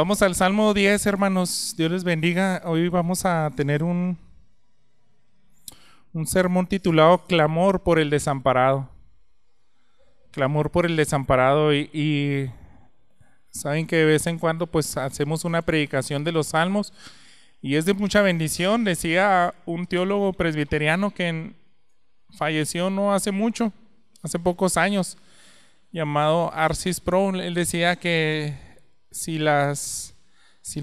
Vamos al Salmo 10, hermanos. Dios les bendiga. Hoy vamos a tener un sermón titulado Clamor por el desamparado. Clamor por el desamparado. Y saben que de vez en cuando pues hacemos una predicación de los salmos y es de mucha bendición. Decía un teólogo presbiteriano que falleció no hace mucho, hace pocos años, llamado R.C. Sproul. Él decía que si los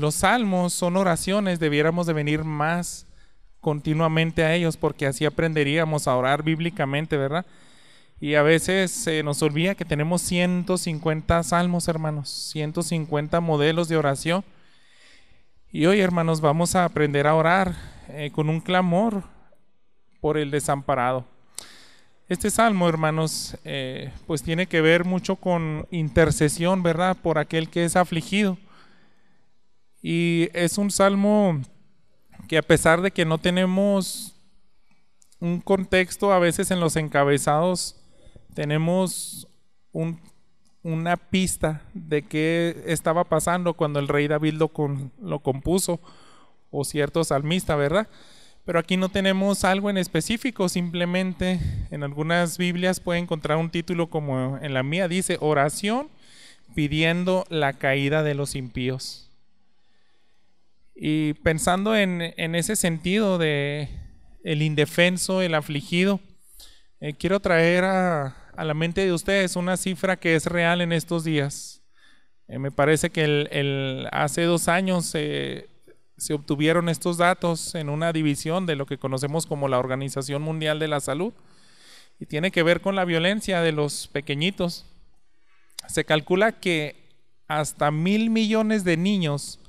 salmos son oraciones, debiéramos de venir más continuamente a ellos, porque así aprenderíamos a orar bíblicamente, ¿verdad? Y a veces se nos olvida que tenemos 150 salmos, hermanos, 150 modelos de oración. Y hoy, hermanos, vamos a aprender a orar con un clamor por el desamparado. Este salmo, hermanos, pues tiene que ver mucho con intercesión, ¿verdad? Por aquel que es afligido. Y es un salmo que, a pesar de que no tenemos un contexto, a veces en los encabezados tenemos una pista de qué estaba pasando cuando el rey David lo compuso, o cierto salmista, ¿verdad? Pero aquí no tenemos algo en específico, simplemente en algunas Biblias puede encontrar un título como en la mía, dice oración pidiendo la caída de los impíos. Y pensando en ese sentido de el indefenso, el afligido, quiero traer a la mente de ustedes una cifra que es real en estos días. Me parece que hace 2 años se obtuvieron estos datos en una división de lo que conocemos como la Organización Mundial de la Salud, y tiene que ver con la violencia de los pequeñitos. Se calcula que hasta 1,000 millones de niños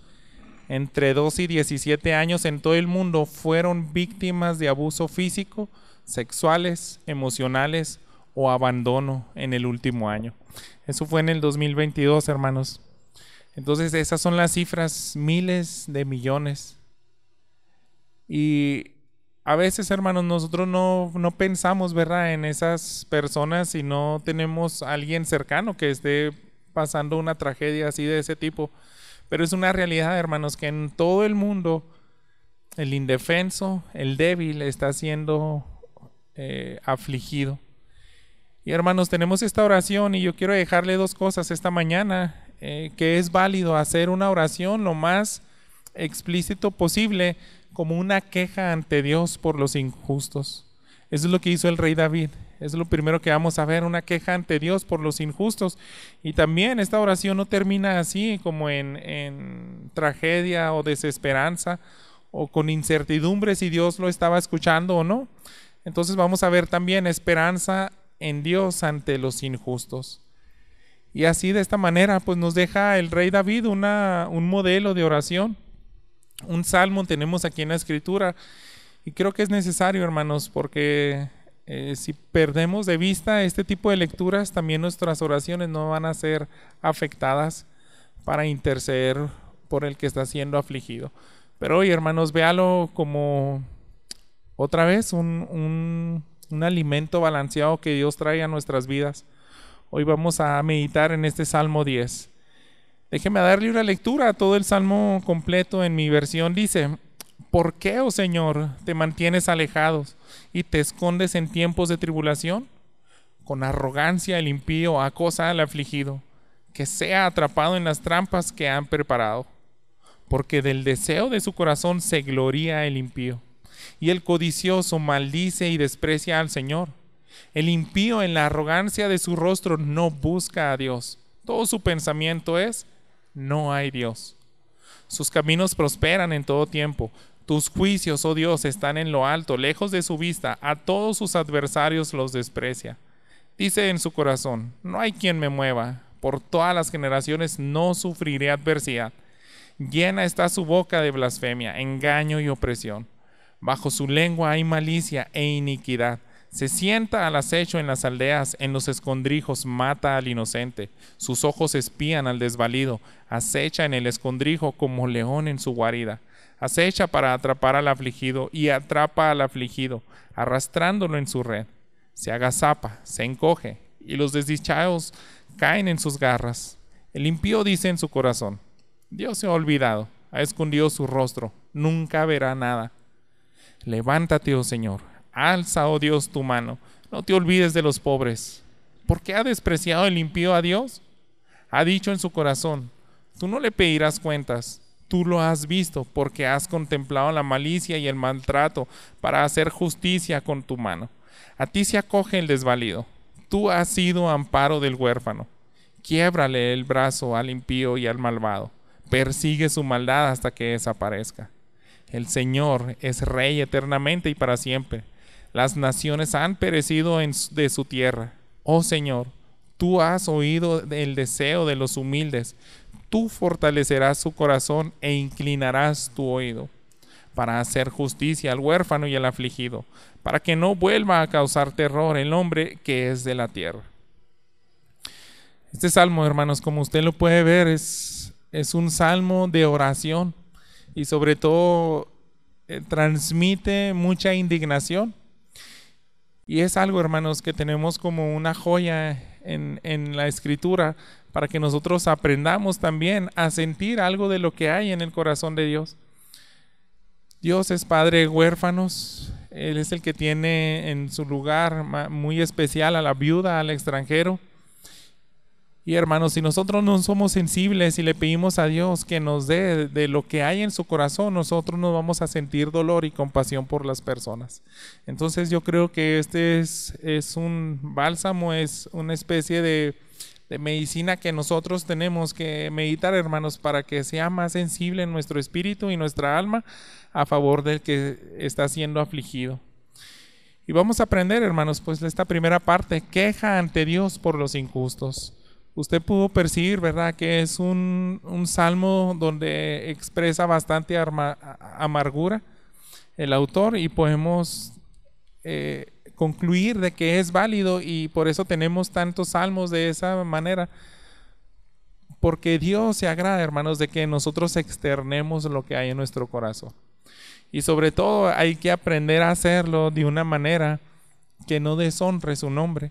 entre 2 y 17 años en todo el mundo fueron víctimas de abuso físico, sexuales, emocionales o abandono en el último año. Eso fue en el 2022, hermanos. Entonces esas son las cifras, miles de millones. Y a veces, hermanos, nosotros no pensamos, ¿verdad?, en esas personas si no tenemos a alguien cercano que esté pasando una tragedia así de ese tipo. Pero es una realidad, hermanos, que en todo el mundo el indefenso, el débil está siendo afligido. Y, hermanos, tenemos esta oración y yo quiero dejarle 2 cosas esta mañana. Que es válido hacer una oración lo más explícito posible como una queja ante Dios por los injustos. Eso es lo que hizo el rey David. Eso es lo primero que vamos a ver, una queja ante Dios por los injustos. Y también esta oración no termina así como en tragedia o desesperanza o con incertidumbre si Dios lo estaba escuchando o no. Entonces vamos a ver también esperanza en Dios ante los injustos. Y así, de esta manera, pues nos deja el rey David un modelo de oración. Un salmo tenemos aquí en la escritura. Y creo que es necesario, hermanos, porque si perdemos de vista este tipo de lecturas, también nuestras oraciones no van a ser afectadas para interceder por el que está siendo afligido. Pero hoy, hermanos, véalo como otra vez un alimento balanceado que Dios trae a nuestras vidas. Hoy vamos a meditar en este Salmo 10. Déjeme darle una lectura a todo el Salmo completo. En mi versión dice: ¿por qué, oh Señor, te mantienes alejados y te escondes en tiempos de tribulación? Con arrogancia el impío acosa al afligido, que sea atrapado en las trampas que han preparado. Porque del deseo de su corazón se gloría el impío, y el codicioso maldice y desprecia al Señor. El impío en la arrogancia de su rostro no busca a Dios. Todo su pensamiento es: no hay Dios. Sus caminos prosperan en todo tiempo. Tus juicios, oh Dios, están en lo alto, lejos de su vista. A todos sus adversarios los desprecia. Dice en su corazón: no hay quien me mueva. Por todas las generaciones no sufriré adversidad. Llena está su boca de blasfemia, engaño y opresión. Bajo su lengua hay malicia e iniquidad. Se sienta al acecho en las aldeas, en los escondrijos mata al inocente. Sus ojos espían al desvalido, acecha en el escondrijo como león en su guarida. Acecha para atrapar al afligido y atrapa al afligido, arrastrándolo en su red. Se agazapa, se encoge, y los desdichados caen en sus garras. El impío dice en su corazón: Dios se ha olvidado, ha escondido su rostro, nunca verá nada. Levántate, oh Señor, alza, oh Dios, tu mano, no te olvides de los pobres. ¿Por qué ha despreciado el impío a Dios? Ha dicho en su corazón, tú no le pedirás cuentas. Tú lo has visto porque has contemplado la malicia y el maltrato para hacer justicia con tu mano. A ti se acoge el desvalido. Tú has sido amparo del huérfano. Quiébrale el brazo al impío y al malvado. Persigue su maldad hasta que desaparezca. El Señor es Rey eternamente y para siempre. Las naciones han perecido de su tierra. Oh Señor, tú has oído el deseo de los humildes. Tú fortalecerás su corazón e inclinarás tu oído para hacer justicia al huérfano y al afligido, para que no vuelva a causar terror el hombre que es de la tierra. Este salmo, hermanos, como usted lo puede ver, es un salmo de oración y sobre todo transmite mucha indignación. Y es algo, hermanos, que tenemos como una joya en la Escritura para que nosotros aprendamos también a sentir algo de lo que hay en el corazón de Dios. Dios es padre de huérfanos. Él es el que tiene en su lugar muy especial a la viuda, al extranjero. Y hermanos, si nosotros no somos sensibles y le pedimos a Dios que nos dé de lo que hay en su corazón, nosotros nos vamos a sentir dolor y compasión por las personas. Entonces yo creo que este es un bálsamo, es una especie de medicina que nosotros tenemos que meditar, hermanos, para que sea más sensible en nuestro espíritu y nuestra alma a favor del que está siendo afligido. Y vamos a aprender, hermanos, pues esta primera parte, queja ante Dios por los injustos. Usted pudo percibir, ¿verdad?, que es un salmo donde expresa bastante amargura el autor y podemos concluir de que es válido y por eso tenemos tantos salmos de esa manera. Porque Dios se agrada, hermanos, de que nosotros externemos lo que hay en nuestro corazón. Y sobre todo hay que aprender a hacerlo de una manera que no deshonre su nombre.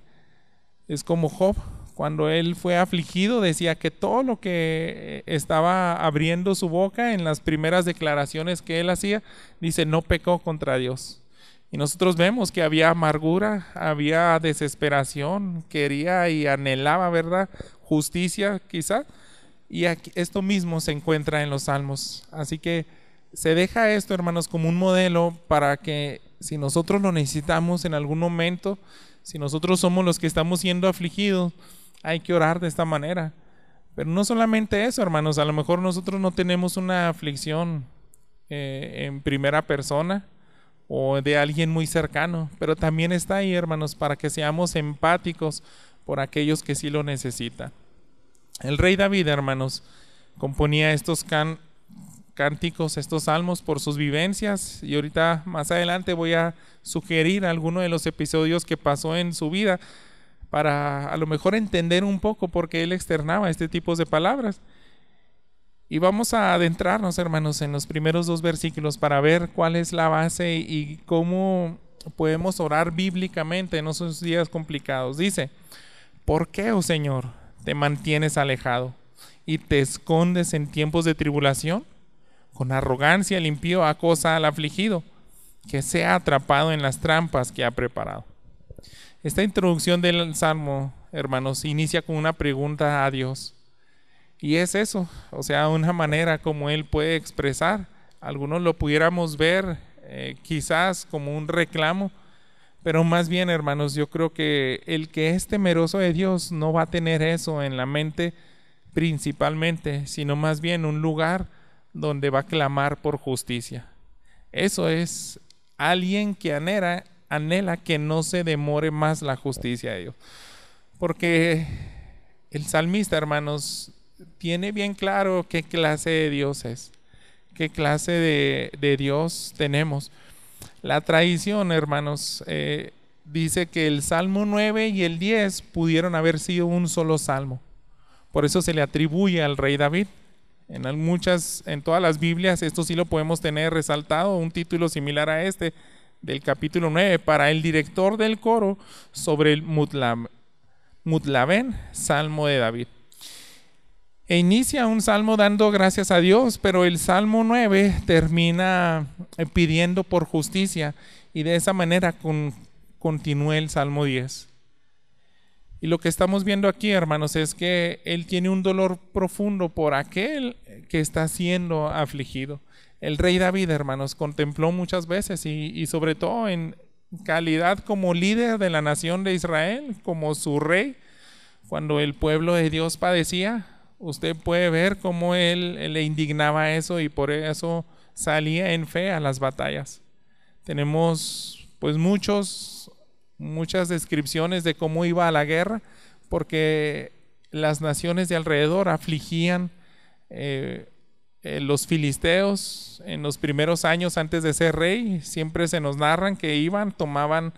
Es como Job. Cuando él fue afligido, decía que todo lo que estaba abriendo su boca en las primeras declaraciones que él hacía, dice, no pecó contra Dios. Y nosotros vemos que había amargura, había desesperación, quería y anhelaba, ¿verdad?, justicia quizá. Y aquí, esto mismo se encuentra en los salmos. Así que se deja esto, hermanos, como un modelo para que si nosotros lo necesitamos en algún momento, si nosotros somos los que estamos siendo afligidos, hay que orar de esta manera. Pero no solamente eso, hermanos, a lo mejor nosotros no tenemos una aflicción en primera persona o de alguien muy cercano, pero también está ahí, hermanos, para que seamos empáticos por aquellos que sí lo necesitan. El rey David, hermanos, componía estos cánticos, estos salmos por sus vivencias, y ahorita más adelante voy a sugerir algunos de los episodios que pasó en su vida para a lo mejor entender un poco por qué él externaba este tipo de palabras. Y vamos a adentrarnos, hermanos, en los primeros 2 versículos para ver cuál es la base y cómo podemos orar bíblicamente en esos días complicados. Dice, ¿por qué, oh Señor, te mantienes alejado y te escondes en tiempos de tribulación? Con arrogancia el impío acosa al afligido, que sea atrapado en las trampas que ha preparado. Esta introducción del Salmo, hermanos, inicia con una pregunta a Dios. Y es eso, o sea, una manera como Él puede expresar. Algunos lo pudiéramos ver quizás como un reclamo, pero más bien, hermanos, yo creo que el que es temeroso de Dios no va a tener eso en la mente principalmente, sino más bien un lugar donde va a clamar por justicia. Eso es alguien que anhela que no se demore más la justicia de Dios. Porque el salmista, hermanos, tiene bien claro qué clase de Dios es, qué clase de Dios tenemos. La tradición, hermanos, dice que el Salmo 9 y el 10 pudieron haber sido un solo salmo. Por eso se le atribuye al rey David. En todas las Biblias, esto sí lo podemos tener resaltado, un título similar a este, del capítulo 9, para el director del coro sobre el Mutlaven, Salmo de David. E inicia un salmo dando gracias a Dios, pero el Salmo 9 termina pidiendo por justicia y de esa manera continúa el Salmo 10. Y lo que estamos viendo aquí, hermanos, es que él tiene un dolor profundo por aquel que está siendo afligido. El rey David, hermanos, contempló muchas veces y sobre todo en calidad como líder de la nación de Israel, como su rey, cuando el pueblo de Dios padecía, usted puede ver cómo él le indignaba eso y por eso salía en fe a las batallas. Tenemos pues muchas descripciones de cómo iba a la guerra, porque las naciones de alrededor afligían los filisteos en los primeros años antes de ser rey. Siempre se nos narran que iban, tomaban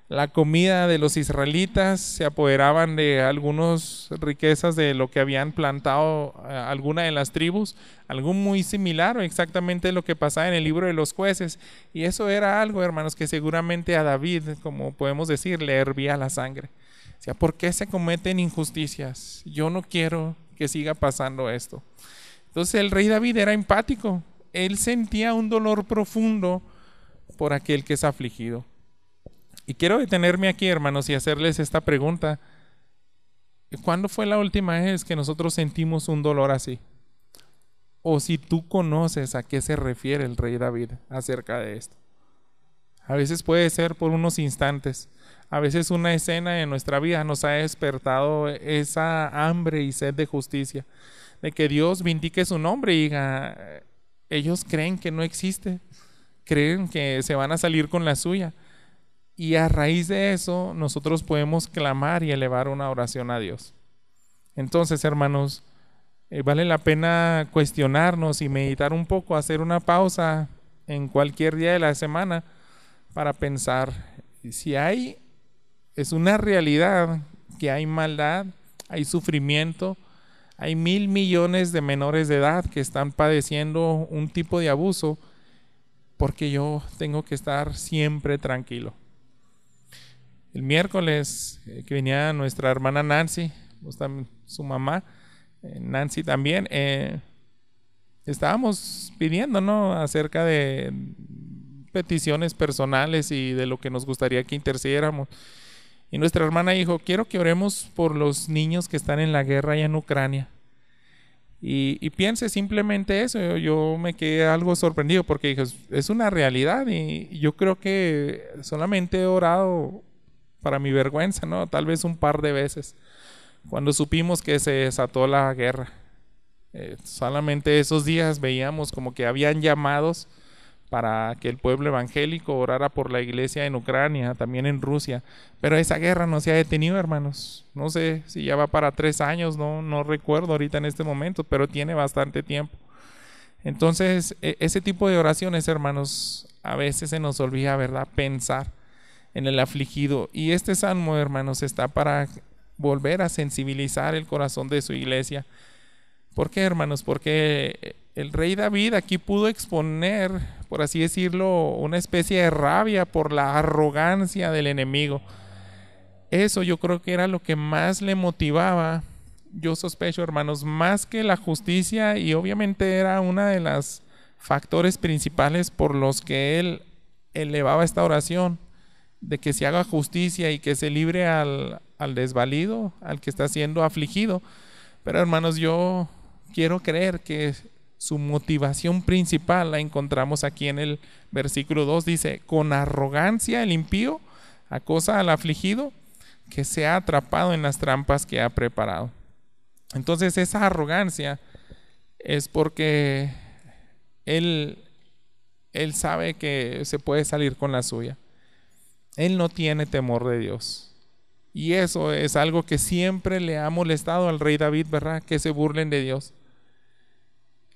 la comida de los israelitas, se apoderaban de algunas riquezas de lo que habían plantado alguna de las tribus, algo muy similar o exactamente lo que pasaba en el libro de los jueces. Y eso era algo, hermanos, que seguramente a David, como podemos decir, le hervía la sangre. O sea, ¿por qué se cometen injusticias? Yo no quiero que siga pasando esto. Entonces el rey David era empático. Él sentía un dolor profundo por aquel que es afligido. Y quiero detenerme aquí, hermanos, y hacerles esta pregunta. ¿Cuándo fue la última vez que nosotros sentimos un dolor así? O si tú conoces a qué se refiere el rey David acerca de esto. A veces puede ser por unos instantes. A veces una escena de nuestra vida nos ha despertado esa hambre y sed de justicia. De que Dios vindique su nombre y diga, ellos creen que no existe. Creen que se van a salir con la suya. Y a raíz de eso nosotros podemos clamar y elevar una oración a Dios. Entonces, hermanos, vale la pena cuestionarnos y meditar un poco, hacer una pausa en cualquier día de la semana para pensar si es una realidad que hay maldad, hay sufrimiento, hay 1,000 millones de menores de edad que están padeciendo un tipo de abuso, porque yo tengo que estar siempre tranquilo. El miércoles que venía nuestra hermana Nancy, su mamá, Nancy también, estábamos pidiendo, ¿no?, acerca de peticiones personales y de lo que nos gustaría que intercediéramos. Y nuestra hermana dijo, quiero que oremos por los niños que están en la guerra allá en Ucrania. Y piense simplemente eso. Yo me quedé algo sorprendido porque dije, es una realidad y yo creo que solamente he orado para mi vergüenza, ¿no? Tal vez un par de veces, cuando supimos que se desató la guerra. Solamente esos días veíamos como que habían llamados para que el pueblo evangélico orara por la iglesia en Ucrania, también en Rusia. Pero esa guerra no se ha detenido, hermanos. No sé si ya va para 3 años, no recuerdo ahorita en este momento, pero tiene bastante tiempo. Entonces, ese tipo de oraciones, hermanos, a veces se nos olvida, ¿verdad?, pensar en el afligido. Y este salmo, hermanos, está para volver a sensibilizar el corazón de su iglesia. ¿Por qué, hermanos? Porque el rey David aquí pudo exponer, por así decirlo, una especie de rabia por la arrogancia del enemigo. Eso yo creo que era lo que más le motivaba. Yo sospecho, hermanos, más que la justicia, y obviamente era una de las factores principales por los que él elevaba esta oración, de que se haga justicia y que se libre al desvalido, al que está siendo afligido. Pero, hermanos, yo quiero creer que su motivación principal la encontramos aquí en el versículo 2. Dice, con arrogancia el impío acosa al afligido, que se ha atrapado en las trampas que ha preparado. Entonces esa arrogancia es porque él sabe que se puede salir con la suya. Él no tiene temor de Dios. Y eso es algo que siempre le ha molestado al rey David, ¿verdad? Que se burlen de Dios.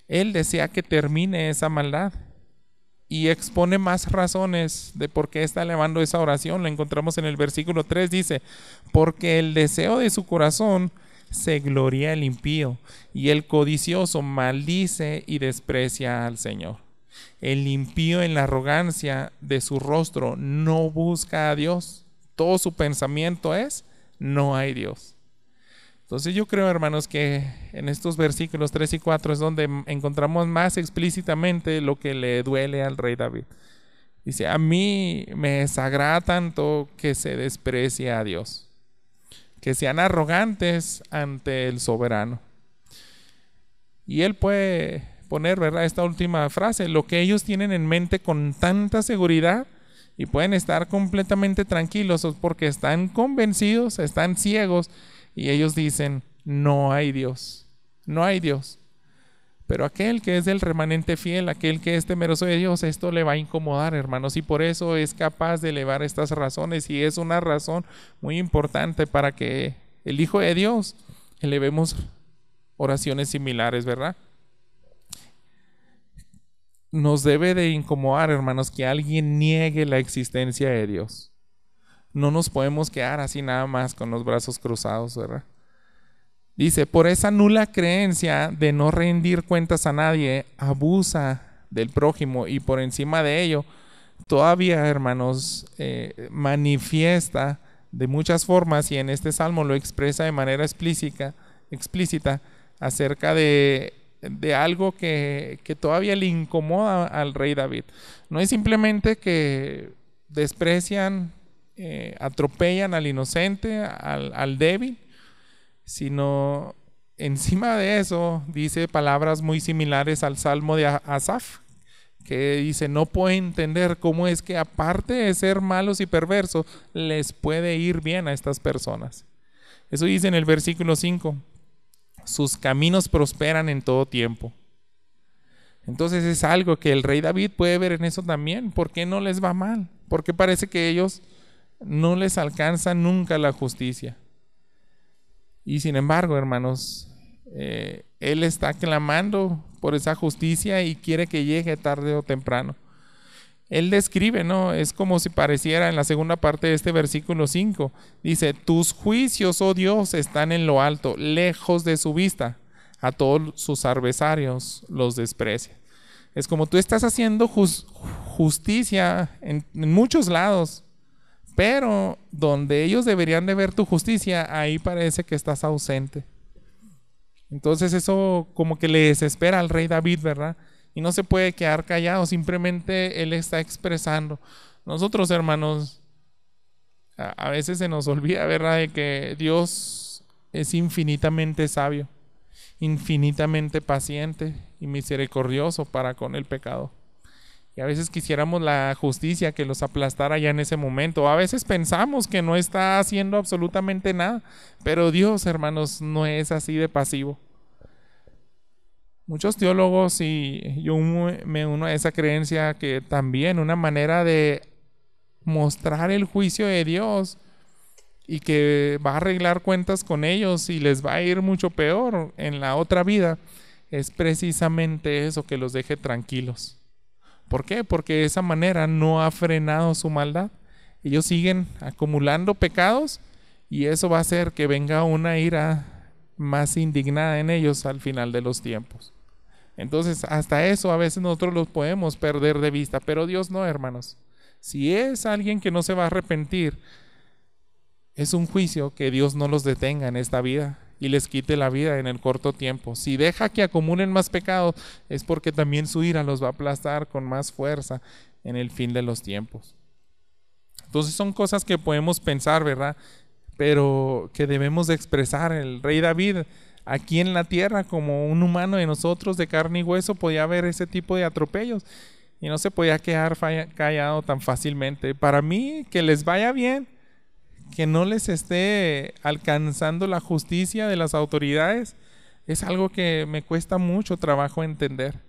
Él desea que termine esa maldad y expone más razones de por qué está elevando esa oración. Lo encontramos en el versículo 3, dice, porque el deseo de su corazón se gloria el impío y el codicioso maldice y desprecia al Señor. El impío en la arrogancia de su rostro no busca a Dios. Todo su pensamiento es, no hay Dios. Entonces yo creo, hermanos, que en estos versículos 3 y 4 es donde encontramos más explícitamente lo que le duele al rey David. Dice, a mí me desagrada tanto que se desprecie a Dios, que sean arrogantes ante el soberano. Y él puede poner, ¿verdad?, esta última frase, lo que ellos tienen en mente con tanta seguridad y pueden estar completamente tranquilos porque están convencidos, están ciegos y ellos dicen, no hay Dios, no hay Dios. Pero aquel que es del remanente fiel, aquel que es temeroso de Dios, esto le va a incomodar, hermanos, y por eso es capaz de elevar estas razones y es una razón muy importante para que el Hijo de Dios elevemos oraciones similares, ¿verdad? Nos debe de incomodar, hermanos, que alguien niegue la existencia de Dios. No nos podemos quedar así nada más con los brazos cruzados, ¿verdad? Dice, por esa nula creencia de no rendir cuentas a nadie, abusa del prójimo y por encima de ello, todavía, hermanos, manifiesta de muchas formas y en este salmo lo expresa de manera explícita acerca de algo que todavía le incomoda al rey David. No es simplemente que desprecian, atropellan al inocente, al débil, sino encima de eso dice palabras muy similares al Salmo de Asaf, que dice, no puedo entender cómo es que aparte de ser malos y perversos, les puede ir bien a estas personas. Eso dice en el versículo 5, sus caminos prosperan en todo tiempo. Entonces es algo que el rey David puede ver en eso también. ¿Por qué no les va mal? Porque parece que ellos no les alcanza nunca la justicia. Y sin embargo, hermanos, él está clamando por esa justicia y quiere que llegue tarde o temprano. Él describe, ¿no? Es como si pareciera en la segunda parte de este versículo 5. Dice, tus juicios, oh Dios, están en lo alto, lejos de su vista. A todos sus adversarios los desprecia. Es como tú estás haciendo justicia en muchos lados, pero donde ellos deberían de ver tu justicia, ahí parece que estás ausente. Entonces eso como que le desespera al rey David, ¿verdad? Y no se puede quedar callado, simplemente él está expresando. Nosotros, hermanos, a veces se nos olvida, ¿verdad?, de que Dios es infinitamente sabio, infinitamente paciente y misericordioso para con el pecado. Y a veces quisiéramos la justicia que los aplastara ya en ese momento. A veces pensamos que no está haciendo absolutamente nada, pero Dios, hermanos, no es así de pasivo. Muchos teólogos, y yo me uno a esa creencia, que también una manera de mostrar el juicio de Dios y que va a arreglar cuentas con ellos y les va a ir mucho peor en la otra vida, es precisamente eso, que los deje tranquilos. ¿Por qué? Porque de esa manera no ha frenado su maldad. Ellos siguen acumulando pecados y eso va a hacer que venga una ira más indignada en ellos al final de los tiempos. Entonces, hasta eso a veces nosotros los podemos perder de vista, pero Dios no, hermanos. Si es alguien que no se va a arrepentir, es un juicio que Dios no los detenga en esta vida y les quite la vida en el corto tiempo. Si deja que acumulen más pecados, es porque también su ira los va a aplastar con más fuerza en el fin de los tiempos. Entonces son cosas que podemos pensar, ¿verdad?, pero que debemos de expresar. El rey David, aquí en la tierra, como un humano de nosotros, de carne y hueso, podía ver ese tipo de atropellos y no se podía quedar callado tan fácilmente. Para mí, que les vaya bien, que no les esté alcanzando la justicia de las autoridades, es algo que me cuesta mucho trabajo entender.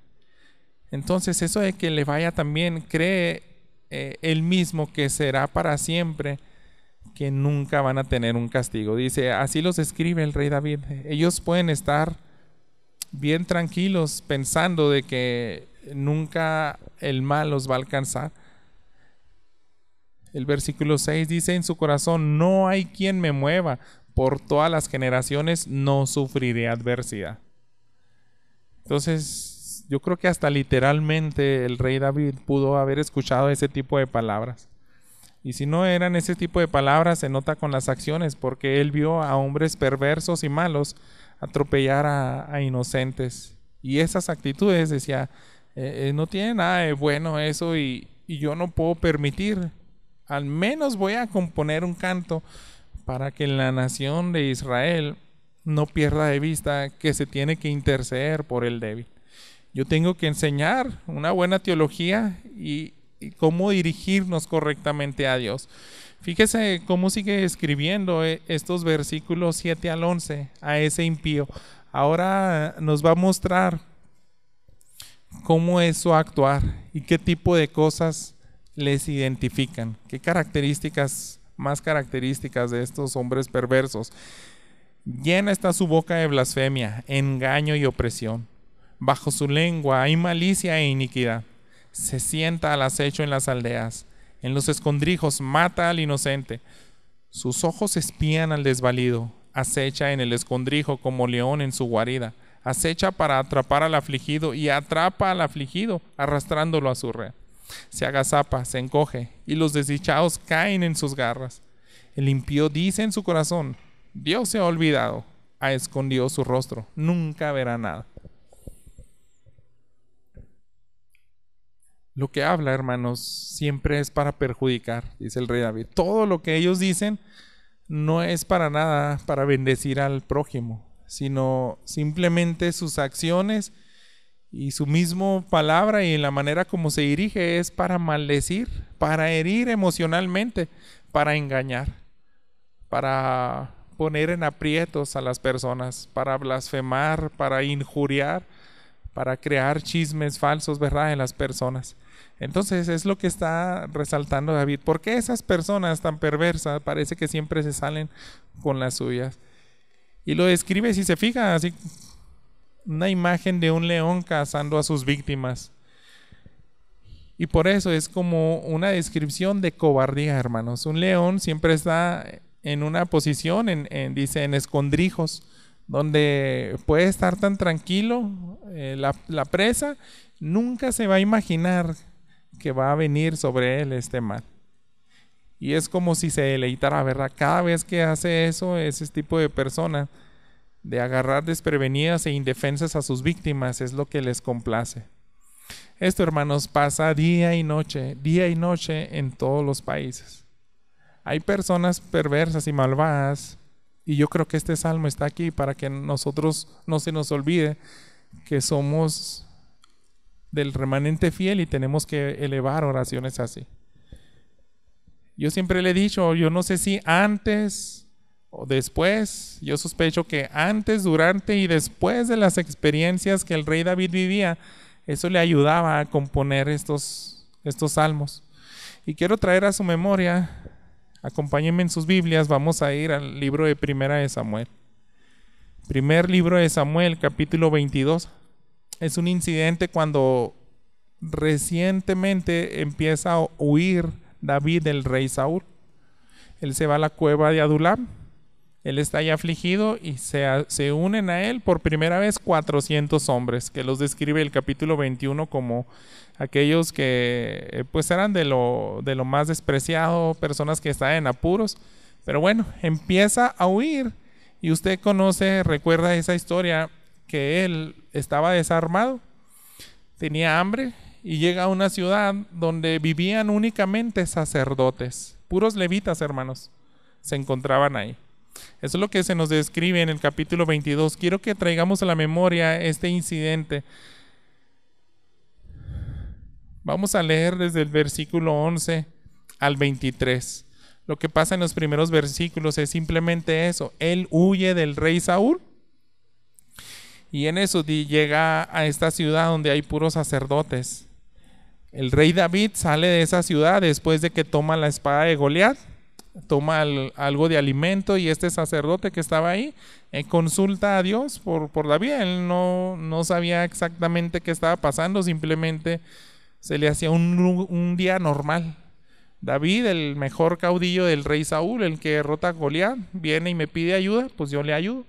Entonces eso de que le vaya también, cree él mismo que será para siempre, que nunca van a tener un castigo. Dice, así los escribe el rey David. Ellos pueden estar bien tranquilos pensando de que nunca el mal los va a alcanzar. El versículo 6 dice, en su corazón no hay quien me mueva, por todas las generaciones no sufriré adversidad. Entonces, yo creo que hasta literalmente el rey David pudo haber escuchado ese tipo de palabras. Y si no eran ese tipo de palabras, se nota con las acciones, porque él vio a hombres perversos y malos atropellar a inocentes. Y esas actitudes, decía, no tiene nada de bueno eso y yo no puedo permitir. Al menos voy a componer un canto para que la nación de Israel no pierda de vista que se tiene que interceder por el débil. Yo tengo que enseñar una buena teología y cómo dirigirnos correctamente a Dios. Fíjese cómo sigue escribiendo estos versículos 7 al 11 a ese impío. Ahora nos va a mostrar cómo es su actuar y qué tipo de cosas les identifican, qué características, más características de estos hombres perversos. Llena está su boca de blasfemia, engaño y opresión. Bajo su lengua hay malicia e iniquidad. Se sienta al acecho en las aldeas. En los escondrijos mata al inocente. Sus ojos espían al desvalido. Acecha en el escondrijo como león en su guarida. Acecha para atrapar al afligido y atrapa al afligido, arrastrándolo a su red. Se agazapa, se encoge, y los desdichados caen en sus garras. El impío dice en su corazón: Dios se ha olvidado, ha escondido su rostro, nunca verá nada. Lo que habla, hermanos, siempre es para perjudicar, dice el rey David. Todo lo que ellos dicen no es para nada para bendecir al prójimo, sino simplemente sus acciones y su misma palabra y la manera como se dirige es para maldecir, para herir emocionalmente, para engañar, para poner en aprietos a las personas, para blasfemar, para injuriar, para crear chismes falsos, ¿verdad?, en las personas. Entonces es lo que está resaltando David. ¿Por qué esas personas tan perversas parece que siempre se salen con las suyas? Y lo describe, si se fija, así una imagen de un león cazando a sus víctimas. Y por eso es como una descripción de cobardía, hermanos. Un león siempre está en una posición, dice, en escondrijos, donde puede estar tan tranquilo. La presa nunca se va a imaginar que va a venir sobre él este mal. Y es como si se deleitara, ¿verdad? Cada vez que hace eso, ese tipo de persona, de agarrar desprevenidas e indefensas a sus víctimas, es lo que les complace. Esto, hermanos, pasa día y noche en todos los países. Hay personas perversas y malvadas, y yo creo que este salmo está aquí para que nosotros no se nos olvide que somos del remanente fiel y tenemos que elevar oraciones así. Yo siempre le he dicho, yo no sé si antes o después, yo sospecho que antes, durante y después de las experiencias que el rey David vivía, eso le ayudaba a componer estos salmos. Y quiero traer a su memoria, acompáñenme en sus Biblias, vamos a ir al libro de Primera de Samuel. Primer libro de Samuel, capítulo 22. Es un incidente cuando recientemente empieza a huir David del rey Saúl. Él se va a la cueva de Adulam. Él está ahí afligido y se unen a él por primera vez 400 hombres, que los describe el capítulo 21 como aquellos que pues eran de lo más despreciado, personas que estaban en apuros. Pero bueno, empieza a huir y usted recuerda esa historia, que él estaba desarmado, tenía hambre y llega a una ciudad donde vivían únicamente sacerdotes, puros levitas, hermanos, se encontraban ahí. Eso es lo que se nos describe en el capítulo 22. Quiero que traigamos a la memoria este incidente. Vamos a leer desde el versículo 11 al 23. Lo que pasa en los primeros versículos es simplemente eso. Él huye del rey Saúl y en eso llega a esta ciudad donde hay puros sacerdotes. El rey David sale de esa ciudad después de que toma la espada de Goliat, toma algo de alimento, y este sacerdote que estaba ahí consulta a Dios por David. Él no sabía exactamente qué estaba pasando, simplemente se le hacía un día normal. David, el mejor caudillo del rey Saúl, el que derrota a Goliat, viene y me pide ayuda, pues yo le ayudo.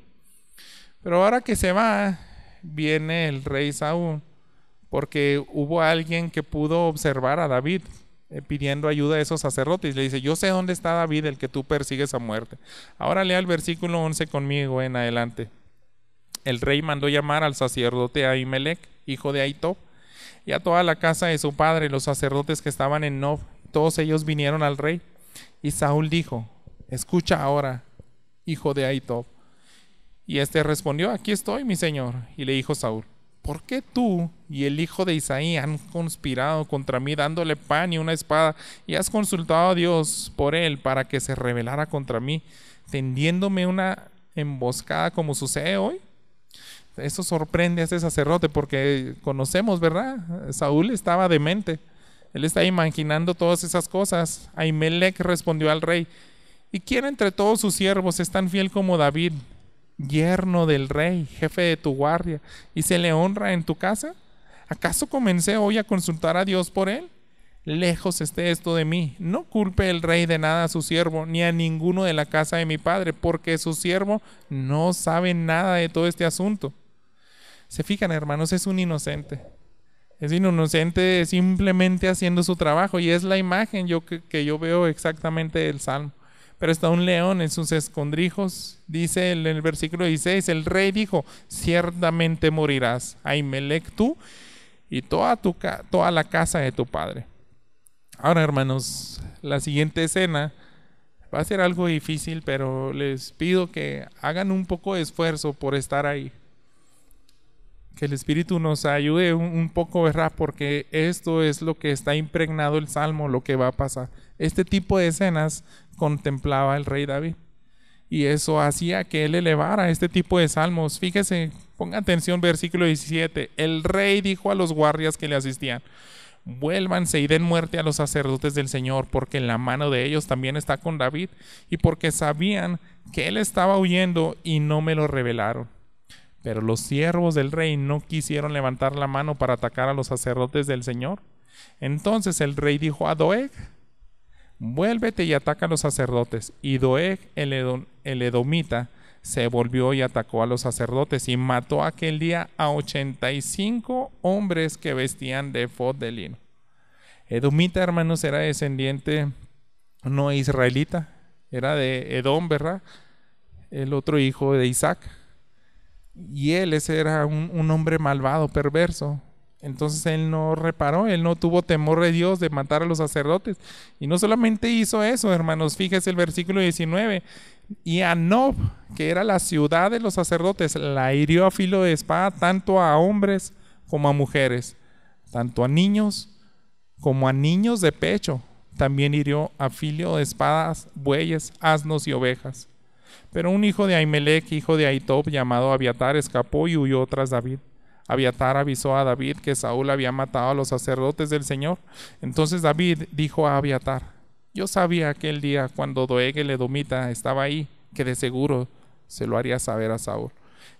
Pero ahora que se va, viene el rey Saúl, porque hubo alguien que pudo observar a David pidiendo ayuda a esos sacerdotes. Le dice, yo sé dónde está David, el que tú persigues a muerte. Ahora lea el versículo 11 conmigo en adelante. El rey mandó llamar al sacerdote Ahimelech, hijo de Ahitob, y a toda la casa de su padre, los sacerdotes que estaban en Nob. Todos ellos vinieron al rey. Y Saúl dijo, escucha ahora, hijo de Ahitob. Y este respondió, aquí estoy, mi señor. Y le dijo Saúl, ¿por qué tú y el hijo de Isaí han conspirado contra mí dándole pan y una espada, y has consultado a Dios por él para que se rebelara contra mí, tendiéndome una emboscada como sucede hoy? Eso sorprende a ese sacerdote porque conocemos, ¿verdad? Saúl estaba demente. Él está imaginando todas esas cosas. Ahimelech respondió al rey, ¿y quién entre todos sus siervos es tan fiel como David, yerno del rey, jefe de tu guardia, y se le honra en tu casa? ¿Acaso comencé hoy a consultar a Dios por él? Lejos esté esto de mí. No culpe el rey de nada a su siervo, ni a ninguno de la casa de mi padre, porque su siervo no sabe nada de todo este asunto. Se fijan, hermanos, es un inocente. Es un inocente simplemente haciendo su trabajo, y es la imagen que yo veo exactamente del Salmo. Pero está un león en sus escondrijos. Dice en el versículo 16, el rey dijo, ciertamente morirás, Ahimelech, tú y toda la casa de tu padre. Ahora, hermanos, la siguiente escena va a ser algo difícil, pero les pido que hagan un poco de esfuerzo por estar ahí. Que el Espíritu nos ayude un poco, ¿verdad? Porque esto es lo que está impregnado el Salmo, lo que va a pasar. Este tipo de escenas contemplaba el rey David, y eso hacía que él elevara este tipo de salmos. Fíjese, ponga atención, versículo 17. El rey dijo a los guardias que le asistían, vuélvanse y den muerte a los sacerdotes del Señor, porque la mano de ellos también está con David, y porque sabían que él estaba huyendo y no me lo revelaron. Pero los siervos del rey no quisieron levantar la mano para atacar a los sacerdotes del Señor. Entonces el rey dijo a Doeg, vuélvete y ataca a los sacerdotes. Y Doeg, el edomita, se volvió y atacó a los sacerdotes, y mató aquel día a 85 hombres que vestían de efod de lino. Edomita, hermanos, era descendiente no israelita, era de Edom, ¿verdad? El otro hijo de Isaac. Y ese era un hombre malvado, perverso. Entonces él no reparó, él no tuvo temor de Dios de matar a los sacerdotes. Y no solamente hizo eso, hermanos, fíjese el versículo 19. Y a Nob, que era la ciudad de los sacerdotes, la hirió a filo de espada, tanto a hombres como a mujeres, tanto a niños como a niños de pecho. También hirió a filo de espadas, bueyes, asnos y ovejas. Pero un hijo de Ahimelech, hijo de Ahitob, llamado Abiatar, escapó y huyó tras David. Abiatar avisó a David que Saúl había matado a los sacerdotes del Señor. Entonces David dijo a Abiatar, yo sabía aquel día cuando Doeg el edomita estaba ahí, que de seguro se lo haría saber a Saúl.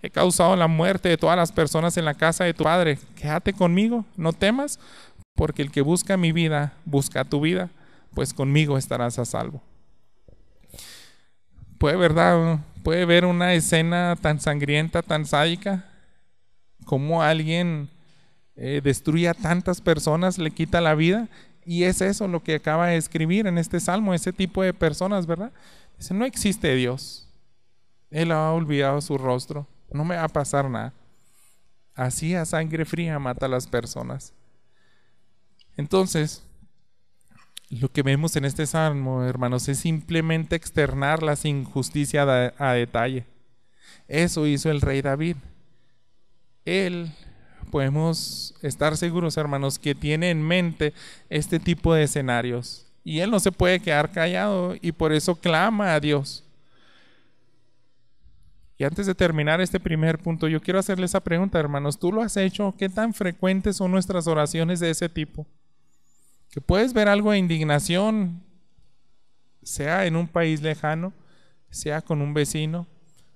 He causado la muerte de todas las personas en la casa de tu padre. Quédate conmigo, no temas, porque el que busca mi vida, busca tu vida, pues conmigo estarás a salvo. Puede ver una escena tan sangrienta, tan sádica, como alguien destruye a tantas personas, le quita la vida, y es eso lo que acaba de escribir en este salmo, ese tipo de personas, ¿verdad? Dice, no existe Dios, Él ha olvidado su rostro, no me va a pasar nada. Así a sangre fría mata a las personas. Entonces, lo que vemos en este salmo, hermanos, es simplemente externar las injusticias a detalle. Eso hizo el rey David. Él, podemos estar seguros, hermanos, que tiene en mente este tipo de escenarios. Y él no se puede quedar callado, y por eso clama a Dios. Y antes de terminar este primer punto, yo quiero hacerle esa pregunta, hermanos. ¿Tú lo has hecho? ¿Qué tan frecuentes son nuestras oraciones de ese tipo? Que puedes ver algo de indignación, sea en un país lejano, sea con un vecino,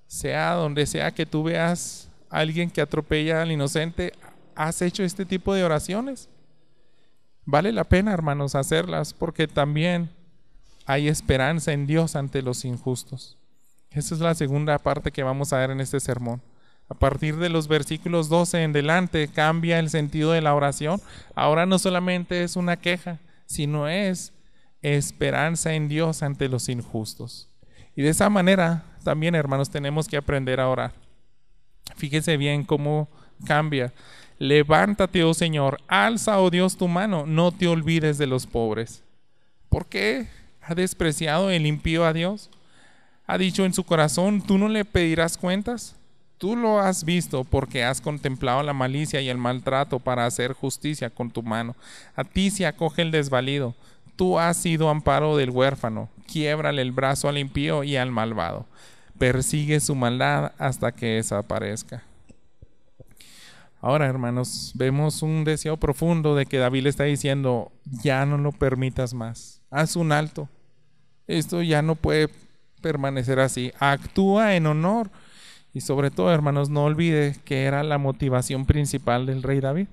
sea donde sea que tú veas a alguien que atropella al inocente. ¿Has hecho este tipo de oraciones? Vale la pena, hermanos, hacerlas, porque también hay esperanza en Dios ante los injustos. Esa es la segunda parte que vamos a ver en este sermón. A partir de los versículos 12 en adelante cambia el sentido de la oración. Ahora no solamente es una queja, sino es esperanza en Dios ante los injustos. Y de esa manera también, hermanos, tenemos que aprender a orar. Fíjese bien cómo cambia. Levántate, oh Señor, alza, oh Dios, tu mano, no te olvides de los pobres. ¿Por qué ha despreciado el impío a Dios? Ha dicho en su corazón, ¿tú no le pedirás cuentas? Tú lo has visto porque has contemplado la malicia y el maltrato para hacer justicia con tu mano. A ti se acoge el desvalido. Tú has sido amparo del huérfano. Quiébrale el brazo al impío y al malvado. Persigue su maldad hasta que desaparezca. Ahora, hermanos, vemos un deseo profundo de que David le está diciendo, ya no lo permitas más. Haz un alto. Esto ya no puede permanecer así. Actúa en honor. Y sobre todo, hermanos, no olvide que era la motivación principal del rey David.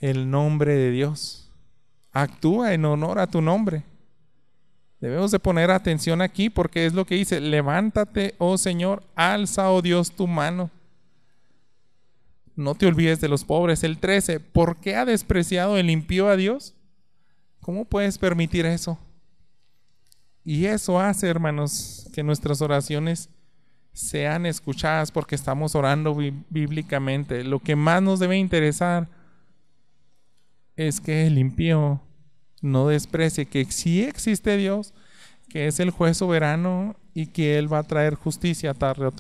El nombre de Dios. Actúa en honor a tu nombre. Debemos de poner atención aquí porque es lo que dice, levántate, oh Señor, alza, oh Dios, tu mano. No te olvides de los pobres. El 13, ¿por qué ha despreciado el impío a Dios? ¿Cómo puedes permitir eso? Y eso hace, hermanos, que nuestras oraciones sean escuchadas porque estamos orando bíblicamente. Lo que más nos debe interesar es que el impío no desprecie que sí existe Dios, que es el juez soberano y que Él va a traer justicia tarde o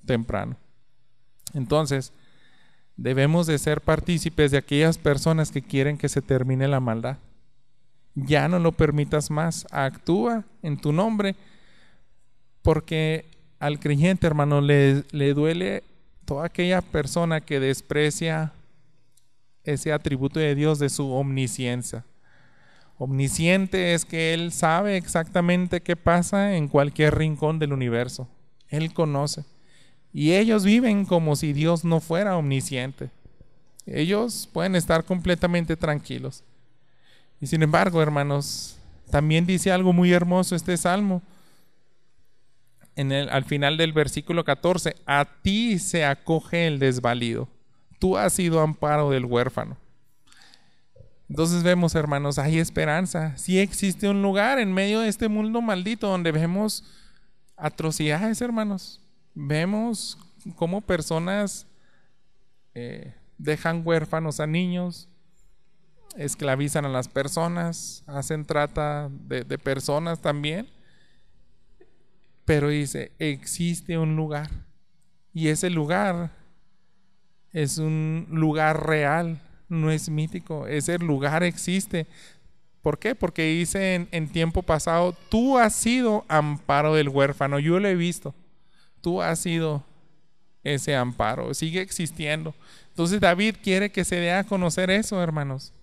temprano. Entonces, debemos de ser partícipes de aquellas personas que quieren que se termine la maldad. Ya no lo permitas más. Actúa en tu nombre, porque al creyente, hermano, le duele toda aquella persona que desprecia ese atributo de Dios de su omnisciencia. Omnisciente es que Él sabe exactamente qué pasa en cualquier rincón del universo. Él conoce. Y ellos viven como si Dios no fuera omnisciente. Ellos pueden estar completamente tranquilos. Y sin embargo, hermanos, también dice algo muy hermoso este salmo. Al final del versículo 14, a ti se acoge el desvalido. Tú has sido amparo del huérfano. Entonces vemos, hermanos, hay esperanza. Sí existe un lugar en medio de este mundo maldito donde vemos atrocidades, hermanos. Vemos cómo personas dejan huérfanos a niños, esclavizan a las personas, hacen trata de personas también. Pero dice, existe un lugar. Y ese lugar es un lugar real, no es mítico. Ese lugar existe. ¿Por qué? Porque dice en tiempo pasado, tú has sido amparo del huérfano. Yo lo he visto. Tú has sido ese amparo. Sigue existiendo. Entonces David quiere que se dé a conocer eso, hermanos.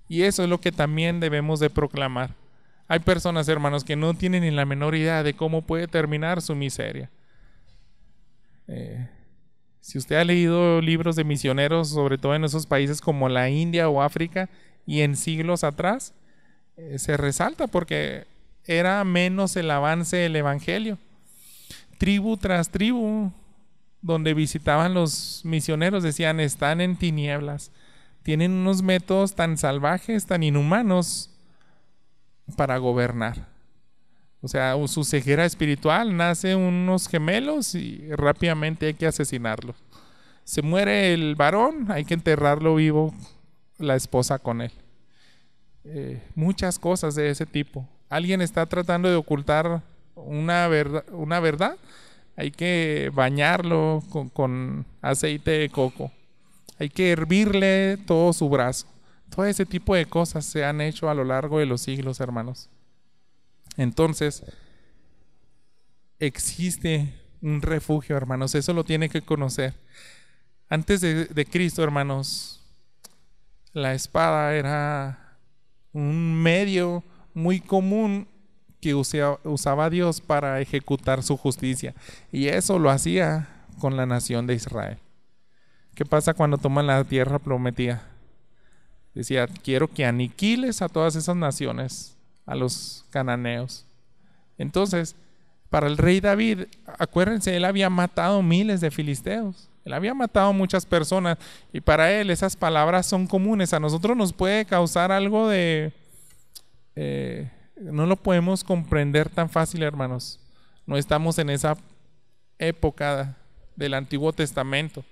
Y eso es lo que también debemos de proclamar. Hay personas, hermanos, que no tienen ni la menor idea de cómo puede terminar su miseria. Si usted ha leído libros de misioneros, sobre todo en esos países como la India o África, y en siglos atrás, se resalta porque era menos el avance del evangelio. Tribu tras tribu, donde visitaban los misioneros, decían, están en tinieblas. Tienen unos métodos tan salvajes, tan inhumanos, para gobernar. O sea, su ceguera espiritual, nace unos gemelos y rápidamente hay que asesinarlos. Se muere el varón, hay que enterrarlo vivo, la esposa con él. Muchas cosas de ese tipo. Alguien está tratando de ocultar una verdad, hay que bañarlo con aceite de coco. Hay que hervirle todo su brazo. Todo ese tipo de cosas se han hecho a lo largo de los siglos, hermanos. Entonces, existe un refugio, hermanos. Eso lo tiene que conocer. Antes de Cristo, hermanos, la espada era un medio muy común que usaba Dios para ejecutar su justicia. Y eso lo hacía con la nación de Israel. ¿Qué pasa cuando toman la tierra prometida? Decía, quiero que aniquiles a todas esas naciones, a los cananeos. Entonces, para el rey David, acuérdense, él había matado miles de filisteos. Él había matado muchas personas y para él esas palabras son comunes. A nosotros nos puede causar algo de no lo podemos comprender tan fácil, hermanos. No estamos en esa época del Antiguo Testamento.